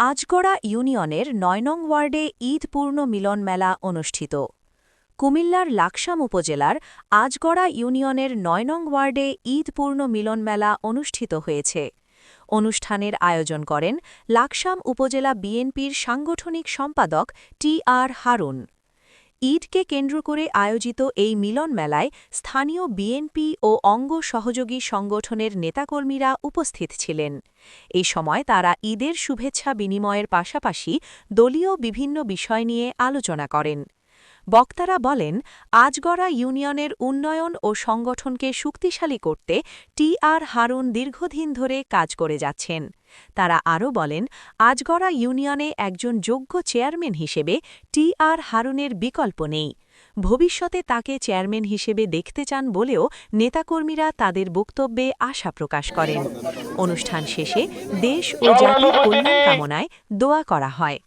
আজগড়া ইউনিয়নের ৯ নং ওয়ার্ডে ঈদ পূর্ণ মিলন মেলা অনুষ্ঠিত। কুমিল্লার লাকসাম উপজেলার আজগড়া ইউনিয়নের ৯ নং ওয়ার্ডে ঈদ পূর্ণ মিলন মেলা অনুষ্ঠিত হয়েছে। অনুষ্ঠানের আয়োজন করেন লাকসাম উপজেলা বিএনপির সাংগঠনিক সম্পাদক টি.আর. হারুন। ঈদকে কেন্দ্র করে আয়োজিত এই মিলন মেলায় স্থানীয় বিএনপি ও অঙ্গ সহযোগী সংগঠনের নেতাকর্মীরা উপস্থিত ছিলেন। এই সময় তারা ঈদের শুভেচ্ছা বিনিময়ের পাশাপাশি দলীয় বিভিন্ন বিষয় নিয়ে আলোচনা করেন। বক্তারা বলেন, আজগড়া ইউনিয়নের উন্নয়ন ও সংগঠনকে শক্তিশালী করতে টি.আর. হারুন দীর্ঘদিন ধরে কাজ করে যাচ্ছেন। তারা আরও বলেন, আজগড়া ইউনিয়নে একজন যোগ্য চেয়ারম্যান হিসেবে টি.আর. হারুনের বিকল্প নেই। ভবিষ্যতে তাকে চেয়ারম্যান হিসেবে দেখতে চান বলেও নেতাকর্মীরা তাদের বক্তব্যে আশা প্রকাশ করেন। অনুষ্ঠান শেষে দেশ ও জাতির কল্যাণ কামনায় দোয়া করা হয়।